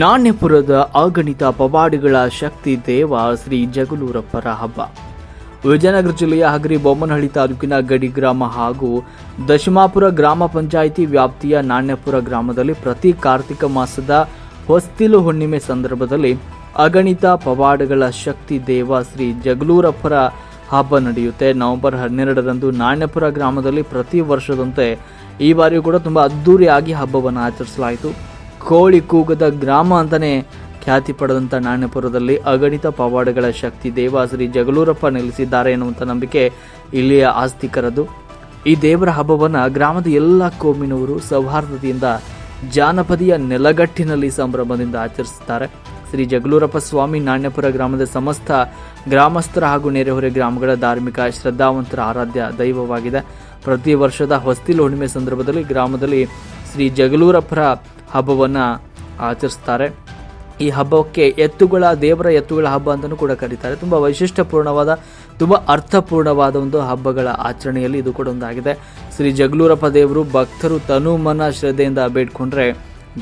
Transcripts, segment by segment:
ನಾಣ್ಯಪುರದ ಅಗಣಿತ ಪವಾಡಿಗಳ ಶಕ್ತಿ ದೇವ ಶ್ರೀ ಜಗಳೂರಪ್ಪರ ಹಬ್ಬ. ವಿಜಯನಗರ ಜಿಲ್ಲೆಯ ಹಗರಿ ಬೊಮ್ಮನಹಳ್ಳಿ ತಾಲೂಕಿನ ಗಡಿ ಗ್ರಾಮ ಹಾಗೂ ದಶಮಾಪುರ ಗ್ರಾಮ ಪಂಚಾಯಿತಿ ವ್ಯಾಪ್ತಿಯ ನಾಣ್ಯಪುರ ಗ್ರಾಮದಲ್ಲಿ ಪ್ರತಿ ಕಾರ್ತಿಕ ಮಾಸದ ಹೊಸ್ತಿಲು ಹುಣ್ಣಿಮೆ ಸಂದರ್ಭದಲ್ಲಿ ಅಗಣಿತ ಪವಾಡಗಳ ಶಕ್ತಿ ದೇವ ಶ್ರೀ ಜಗಳೂರಪ್ಪರ ಹಬ್ಬ ನಡೆಯುತ್ತೆ. ನವೆಂಬರ್ 12ರಂದು ನಾಣ್ಯಪುರ ಗ್ರಾಮದಲ್ಲಿ ಪ್ರತಿ ವರ್ಷದಂತೆ ಈ ಬಾರಿಯೂ ಕೂಡ ತುಂಬ ಅದ್ದೂರಿಯಾಗಿ ಹಬ್ಬವನ್ನು ಆಚರಿಸಲಾಯಿತು. ಕೋಳಿ ಕೂಗದ ಗ್ರಾಮ ಅಂತಲೇ ಖ್ಯಾತಿ ಪಡೆದಂಥ ನಾಣ್ಯಪುರದಲ್ಲಿ ಅಗಣಿತ ಪವಾಡಗಳ ಶಕ್ತಿ ದೇವ ಶ್ರೀ ಜಗಳೂರಪ್ಪ ನೆಲೆಸಿದ್ದಾರೆ ಎನ್ನುವಂಥ ನಂಬಿಕೆ ಇಲ್ಲಿಯ ಆಸ್ತಿಕರದ್ದು. ಈ ದೇವರ ಹಬ್ಬವನ್ನು ಗ್ರಾಮದ ಎಲ್ಲ ಕೋಮಿನವರು ಸೌಹಾರ್ದತೆಯಿಂದ ಜಾನಪದೀಯ ನೆಲಗಟ್ಟಿನಲ್ಲಿ ಸಂಭ್ರಮದಿಂದ ಆಚರಿಸುತ್ತಾರೆ. ಶ್ರೀ ಜಗಳೂರಪ್ಪ ಸ್ವಾಮಿ ನಾಣ್ಯಪುರ ಗ್ರಾಮದ ಸಮಸ್ತ ಗ್ರಾಮಸ್ಥರ ಹಾಗೂ ನೆರೆಹೊರೆ ಗ್ರಾಮಗಳ ಧಾರ್ಮಿಕ ಶ್ರದ್ಧಾವಂತರ ಆರಾಧ್ಯ ದೈವವಾಗಿದೆ. ಪ್ರತಿ ವರ್ಷದ ಹೊಸ್ತಿಲು ಹುಣ್ಣಿಮೆ ಸಂದರ್ಭದಲ್ಲಿ ಗ್ರಾಮದಲ್ಲಿ ಶ್ರೀ ಜಗಳೂರಪ್ಪರ ಹಬ್ಬವನ್ನು ಆಚರಿಸ್ತಾರೆ. ಈ ಹಬ್ಬಕ್ಕೆ ದೇವರ ಎತ್ತುಗಳ ಹಬ್ಬ ಅಂತಲೂ ಕೂಡ ಕರೀತಾರೆ. ತುಂಬ ವೈಶಿಷ್ಟ್ಯಪೂರ್ಣವಾದ, ತುಂಬ ಅರ್ಥಪೂರ್ಣವಾದ ಒಂದು ಹಬ್ಬಗಳ ಆಚರಣೆಯಲ್ಲಿ ಇದು ಕೂಡ ಒಂದಾಗಿದೆ. ಶ್ರೀ ಜಗಳೂರಪ್ಪ ದೇವರು ಭಕ್ತರು ತನು ಮನ ಶ್ರದ್ಧೆಯಿಂದ ಬೇಡ್ಕೊಂಡ್ರೆ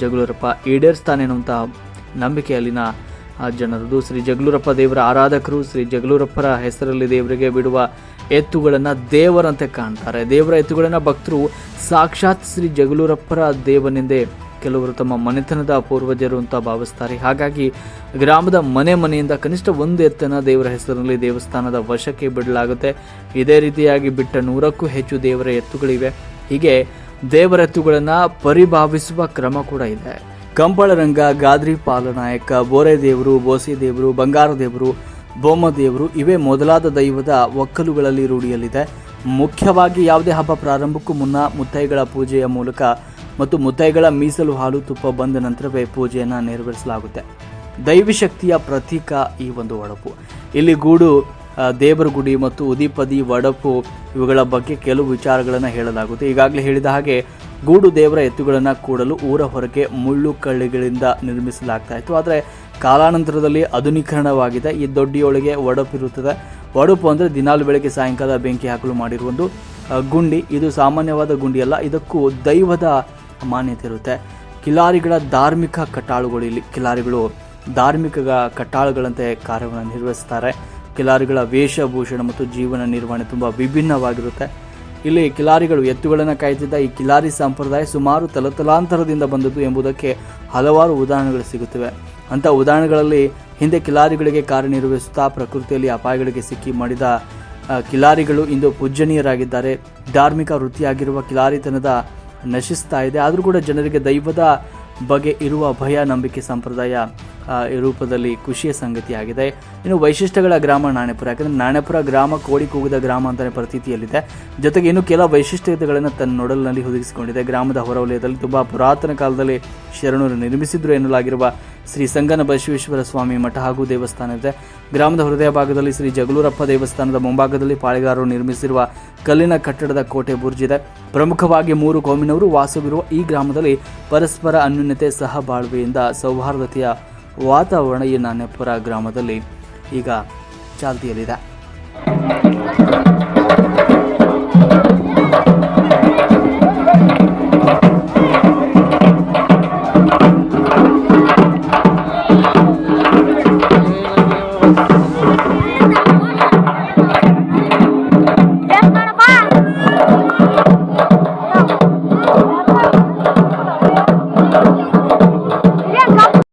ಜಗಳೂರಪ್ಪ ಈಡೇರಿಸ್ತಾನೆ ಅನ್ನುವಂಥ ನಂಬಿಕೆ ಅಲ್ಲಿನ ಜನರದು. ಶ್ರೀ ಜಗಳೂರಪ್ಪ ದೇವರ ಆರಾಧಕರು ಶ್ರೀ ಜಗಳೂರಪ್ಪರ ಹೆಸರಲ್ಲಿ ದೇವರಿಗೆ ಬಿಡುವ ಎತ್ತುಗಳನ್ನು ದೇವರಂತೆ ಕಾಣ್ತಾರೆ. ದೇವರ ಎತ್ತುಗಳನ್ನು ಭಕ್ತರು ಸಾಕ್ಷಾತ್ ಶ್ರೀ ಜಗಳೂರಪ್ಪರ ದೇವನೆಂದೇ ಕೆಲವರು ತಮ್ಮ ಮನೆತನದ ಪೂರ್ವಜರು ಅಂತ ಭಾವಿಸ್ತಾರೆ. ಹಾಗಾಗಿ ಗ್ರಾಮದ ಮನೆಯಿಂದ ಕನಿಷ್ಠ ಒಂದು ಎತ್ತನ್ನು ದೇವರ ಹೆಸರಿನಲ್ಲಿ ದೇವಸ್ಥಾನದ ವಶಕ್ಕೆ ಬಿಡಲಾಗುತ್ತೆ. ಇದೇ ರೀತಿಯಾಗಿ ಬಿಟ್ಟ 100ಕ್ಕೂ ಹೆಚ್ಚು ದೇವರ ಎತ್ತುಗಳಿವೆ. ಹೀಗೆ ದೇವರ ಎತ್ತುಗಳನ್ನು ಪರಿಭಾವಿಸುವ ಕ್ರಮ ಕೂಡ ಇದೆ. ಕಂಬಳರಂಗ, ಗಾದ್ರಿ ಪಾಲನಾಯಕ, ಬೋರೆ ದೇವರು, ಬೋಸಿ ದೇವರು, ಬಂಗಾರ ದೇವರು, ಬೊಮ್ಮ ದೇವರು ಇವೇ ಮೊದಲಾದ ದೈವದ ಒಕ್ಕಲುಗಳಲ್ಲಿ ರೂಢಿಯಲ್ಲಿದೆ. ಮುಖ್ಯವಾಗಿ ಯಾವುದೇ ಹಬ್ಬ ಪ್ರಾರಂಭಕ್ಕೂ ಮುನ್ನ ಮುತ್ತೈಗಳ ಪೂಜೆಯ ಮೂಲಕ ಮತ್ತು ಮುತ್ತೈಗಳ ಮೀಸಲು ಹಾಲು ತುಪ್ಪ ಬಂದ ನಂತರವೇ ಪೂಜೆಯನ್ನು ನೆರವೇರಿಸಲಾಗುತ್ತೆ. ದೈವಿ ಶಕ್ತಿಯ ಪ್ರತೀಕ ಈ ಒಂದು ಒಡಪು. ಇಲ್ಲಿ ಗೂಡು, ದೇವರ ಗುಡಿ ಮತ್ತು ಉದಿಪದಿ, ಒಡಪು ಇವುಗಳ ಬಗ್ಗೆ ಕೆಲವು ವಿಚಾರಗಳನ್ನು ಹೇಳಲಾಗುತ್ತೆ. ಈಗಾಗಲೇ ಹೇಳಿದ ಹಾಗೆ ಗೂಡು ದೇವರ ಎತ್ತುಗಳನ್ನು ಕೂಡಲು ಊರ ಹೊರಗೆ ಮುಳ್ಳು ಕಳ್ಳಿಗಳಿಂದ ನಿರ್ಮಿಸಲಾಗ್ತಾ ಇತ್ತು. ಆದರೆ ಕಾಲಾನಂತರದಲ್ಲಿ ಆಧುನೀಕರಣವಾಗಿದೆ. ಈ ದೊಡ್ಡಿಯೊಳಗೆ ಒಡಪು ಇರುತ್ತದೆ. ಒಡಪು ಅಂದರೆ ದಿನಾಲು ಬೆಳಗ್ಗೆ ಸಾಯಂಕಾಲ ಬೆಂಕಿ ಹಾಕಲು ಮಾಡಿರುವ ಒಂದು ಗುಂಡಿ. ಇದು ಸಾಮಾನ್ಯವಾದ ಗುಂಡಿಯಲ್ಲ, ಇದಕ್ಕೂ ದೈವದ ಮಾನ್ಯತೆ ಇರುತ್ತೆ. ಕಿಲಾರಿಗಳ ಧಾರ್ಮಿಕ ಕಟ್ಟಾಳುಗಳು, ಇಲ್ಲಿ ಕಿಲಾರಿಗಳು ಧಾರ್ಮಿಕ ಕಟ್ಟಾಳುಗಳಂತೆ ಕಾರ್ಯವನ್ನು ನಿರ್ವಹಿಸ್ತಾರೆ. ಕಿಲಾರಿಗಳ ವೇಷಭೂಷಣ ಮತ್ತು ಜೀವನ ನಿರ್ವಹಣೆ ತುಂಬ ವಿಭಿನ್ನವಾಗಿರುತ್ತೆ. ಇಲ್ಲಿ ಕಿಲಾರಿಗಳು ಎತ್ತುಗಳನ್ನು ಕಾಯ್ತಿದ್ದ ಈ ಕಿಲಾರಿ ಸಂಪ್ರದಾಯ ಸುಮಾರು ತಲತಲಾಂತರದಿಂದ ಬಂದದ್ದು ಎಂಬುದಕ್ಕೆ ಹಲವಾರು ಉದಾಹರಣೆಗಳು ಸಿಗುತ್ತವೆ. ಅಂಥ ಉದಾಹರಣೆಗಳಲ್ಲಿ ಹಿಂದೆ ಕಿಲಾರಿಗಳಿಗೆ ಕಾರ್ಯನಿರ್ವಹಿಸುತ್ತಾ ಪ್ರಕೃತಿಯಲ್ಲಿ ಅಪಾಯಗಳಿಗೆ ಸಿಕ್ಕಿ ಮಾಡಿದ ಕಿಲಾರಿಗಳು ಇಂದು ಪೂಜ್ಯನೀಯರಾಗಿದ್ದಾರೆ. ಧಾರ್ಮಿಕ ವೃತ್ತಿಯಾಗಿರುವ ಕಿಲಾರಿತನದ ನಶಿಸ್ತಾ ಇದೆ. ಆದರೂ ಕೂಡ ಜನರಿಗೆ ದೈವದ ಬಗ್ಗೆ ಇರುವ ಭಯ, ನಂಬಿಕೆ, ಸಂಪ್ರದಾಯ ರೂಪದಲ್ಲಿ ಖುಷಿಯ ಸಂಗತಿಯಾಗಿದೆ. ಇನ್ನು ವೈಶಿಷ್ಟ್ಯಗಳ ಗ್ರಾಮ ನಾಣ್ಯಪುರ. ಯಾಕಂದರೆ ನಾಣ್ಯಪುರ ಗ್ರಾಮ ಕೋಳಿ ಕೂಗದ ಗ್ರಾಮ ಅಂತಲೇ ಪ್ರತೀತಿಯಲ್ಲಿದೆ. ಜೊತೆಗೆ ಇನ್ನು ಕೆಲ ವೈಶಿಷ್ಟ್ಯತೆಗಳನ್ನು ತನ್ನ ನೊಡಲಿನಲ್ಲಿ ಹುದುಗಿಸಿಕೊಂಡಿದೆ. ಗ್ರಾಮದ ಹೊರವಲಯದಲ್ಲಿ ತುಂಬ ಪುರಾತನ ಕಾಲದಲ್ಲಿ ಶರಣರು ನಿರ್ಮಿಸಿದ್ರು ಎನ್ನಲಾಗಿರುವ ಶ್ರೀ ಸಂಗನ ಬಸವೇಶ್ವರ ಸ್ವಾಮಿ ಮಠ ಹಾಗೂ ದೇವಸ್ಥಾನ ಇದೆ. ಗ್ರಾಮದ ಹೃದಯ ಭಾಗದಲ್ಲಿ ಶ್ರೀ ಜಗಳೂರಪ್ಪ ದೇವಸ್ಥಾನದ ಮುಂಭಾಗದಲ್ಲಿ ಪಾಳೆಗಾರರು ನಿರ್ಮಿಸಿರುವ ಕಲ್ಲಿನ ಕಟ್ಟಡದ ಕೋಟೆ ಬುರ್ಜಿದೆ. ಪ್ರಮುಖವಾಗಿ 3 ಕೋಮಿನವರು ವಾಸವಿರುವ ಈ ಗ್ರಾಮದಲ್ಲಿ ಪರಸ್ಪರ ಅನ್ಯೋನ್ಯತೆ, ಸಹಬಾಳ್ವೆಯಿಂದ ಸೌಹಾರ್ದತೆಯ ವಾತಾವರಣ ಈ ನಾಣ್ಯಪುರ ಗ್ರಾಮದಲ್ಲಿ ಈಗ ಚಾಲ್ತಿಯಲ್ಲಿದೆ.